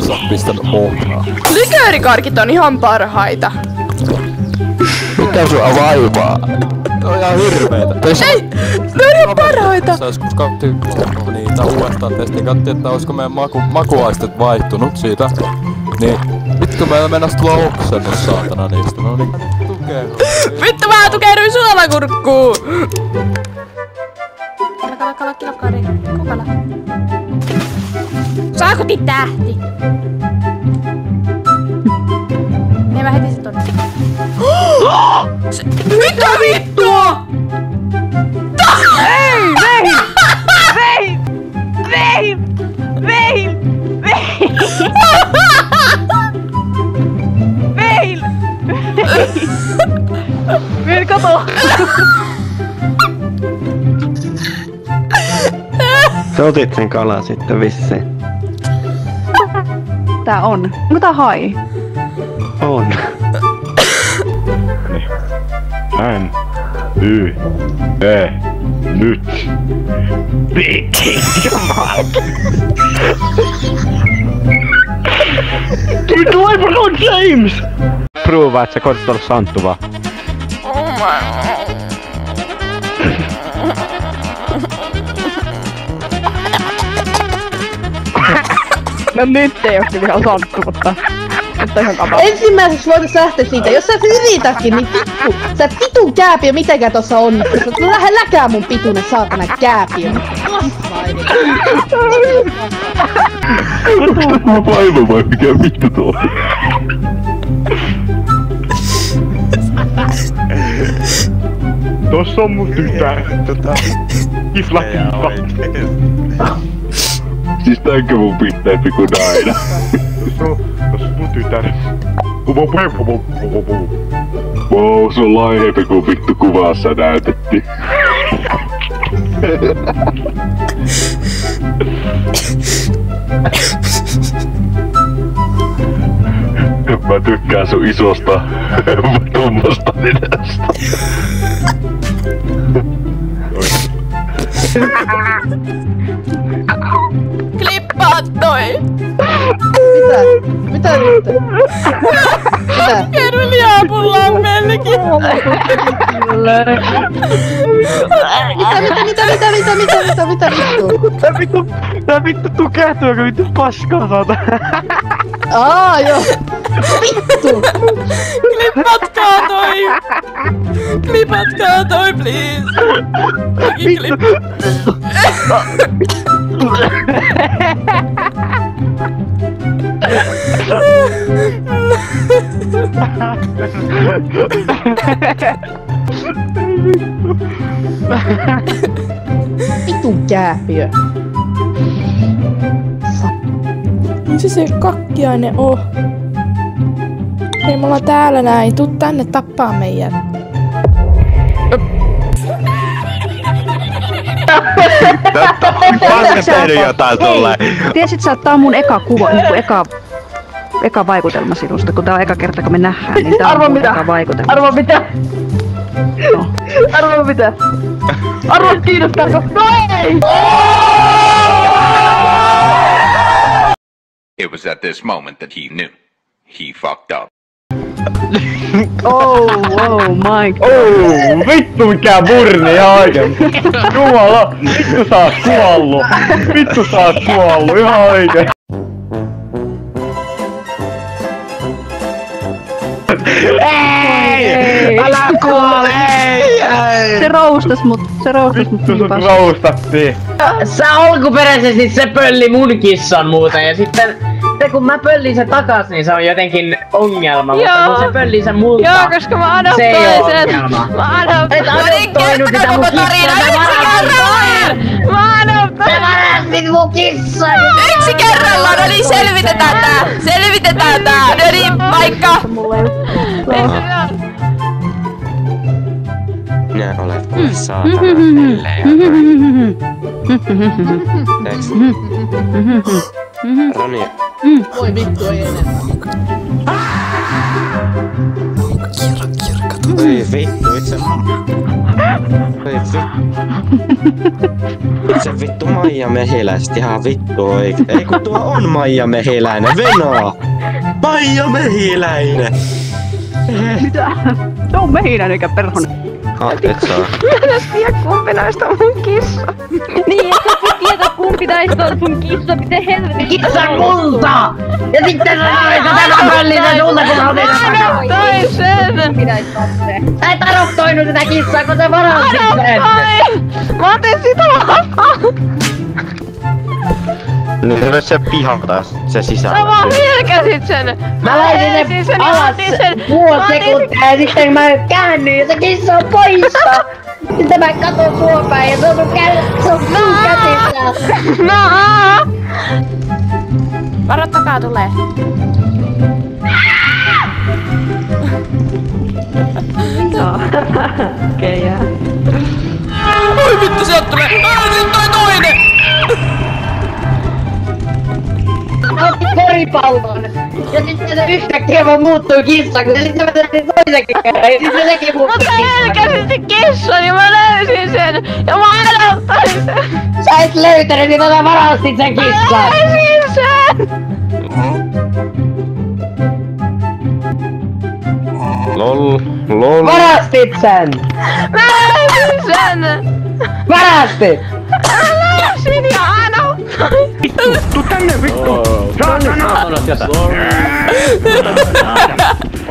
sä oot pistänyt ohnaa. Liköörikarkit on ihan parhaita. Mikä sua vaivaa? Ne on ihan hirveetä. Ei! Ne on ihan parhaita! Sä joskus kattiin niitä uudestaan testiin. Kattiin, että olisiko meidän makuaistet vaihtunut siitä. Niin, vittu meillä mennäs tulla oksennus saatana niistä. No niin, tukee. Vittu mä tukehduin suolakurkkuun! Kilokari. Kukala. Saakutin tähti! Ne mä heti se tonne. Mitä vittua?! Ei! Vein! Vein, kato! Sä otit sen kalan sitten vissiin. Tää on. Onko tää hai? On. N. Y. E. Nyt. Vittu LeBron James! Provaa, et sä koetat olla Santtu vaan. No nyt ei oo kyllä ihan Santtu, mutta ihan kapa. Ensimmäiseksi voitais lähteä siitä, jos sä yritätkin, niin vittu, sä vitun kääpiö mitenkään tossa onnistuu. No lähde läkää mun pituinen saatana kääpiö. Mä vaiva vai mikä vittu tuo? Tossa on mun tytär. Kifla. Siis täänkö mun pitääpi kun aina? Tossa mun tytär. Wow, se on laihempi kun vittu kuvassa näytettiin. Mä tykkään sun isosta tummasta nenästä. Klippaa toi! Mitä nyt? Mitä? Kerro liapullaan melkein! Mitä vittu? Tää vittu tukehtuu, joka vittu paskaa saata. Joo. Vittu! Klipatkaa toi, please! Klip. Vitun kääpiö. Missä se kakkiainen on? Hei, me ollaan täällä näin. Tuu tänne tappaa meidät. Mä tehnyt jotain tolleen. Tiesit sä, että tää on mun eka kuva, niinku eka vaikutelma sinusta, kun tää on eka kerta kun me nähdään, niin tää on mun eka vaikutelma. Arvo mitä? No. Arvo mitä? Arvo kiinnostaako? No ei! It was at this moment that he knew. He fucked up. Oh my god. Oh, vittu mikä burni ihan oikein. Jumala, vittu sä oot kuollut. Vittu sä oot kuollut ihan oikein. Ei! Älä kuole! Ei! Se roustas mut Vittu sut paskaa. roustattiin. Sä alkuperäisesti se pölli mun kissan muuten ja sitten kun mä pöllin sen takas, niin se on jotenkin ongelma, mutta kun se pöllii sen multa, Joo, koska mä se ei oo adoptoin sen. ongelma. Mä adoptoin. Et adoptoinut sitä mun kissaa, Mä adoptoin. sä varastit mun kissan! Yksi kerrallaan, no niin, selvitetään tää! No niin, paikka! Minä olet kuule saatana pelleen. Eiks? Ronja. Voi vittu ei enää. Ei vittu itse. Se vittu Maija Mehiläiset ihan vittu oikein. Ei kun tuo on Maija Mehiläinen, Venaa! Maija Mehiläinen! Mitä? Se on Mehiläinen eikä perhonen. Et saa. Mä en tiedä kumpi näistä on mun kissa. Niin, et sä voi tietää kumpi näistä on sun kissa, miten helvetin Kissa multa! Ja sitten sä sanoit, että tämä pölli sen sulta, kun mä otin sen takaa. Adoptoin sen! Sä et adoptoinut sitä kissaa, kun sä varastit sen! Adoptoin! Mä otin sitä vastaan! Nyt se pihata se sisällä. Sä vaan hylkäsit sen! Mä laitin sen alas puoli sekuntia ja sitten mä käännyin ja se kissa on poissa! Sitten mä katon sua päin ja se on sun käsissä! No! Varo takaa tulee. Okei, jää. Oi vittu, sieltä tulee! Nyt toi toinen! Otti koripallon! Ja sitten se yhtäkkiä vaan muuttui kissaksi ja sitten mä tein toisenkin kerran ja sitten sekin muuttui Mutta kissaksi. hylkäsit kissan ja mä löysin sen ja mä adoptoin sen! Sä et löytänyt sitä, sä varastit sen kissan! Löysin sen! Lol. Varastit sen! Mä löysin sen! Varastit! Mä löysin ja adoptoin! Tuu tänne vittu! Saatana!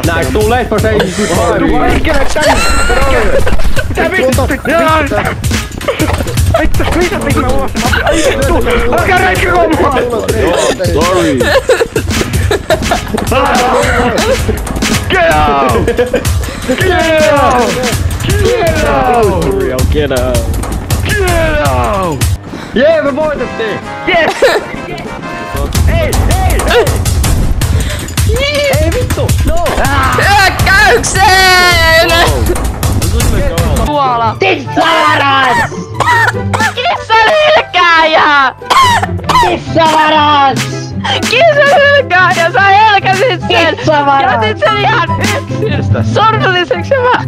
Nää tuu leffa se ei Tuu liikkeelle tänne! Mitä vittu? Vittu, mitä tekin mä ulos? Ai vittu! Alkaa räikki hommaa! Sorry. Get out! Get out! Get out! Real get out! Get out! Jee, me voitettiin! Yes! Ei, ei, ei! Ei vittu! No! Hyökkäykseen! Tuolla! Kissavaras! Kissan hylkääjä! Kissavaras! Kissan hylkääjä! Sä hylkäsit sen! Kissavaras! Jätit sen ihan yksin! Sorrulliseksi mä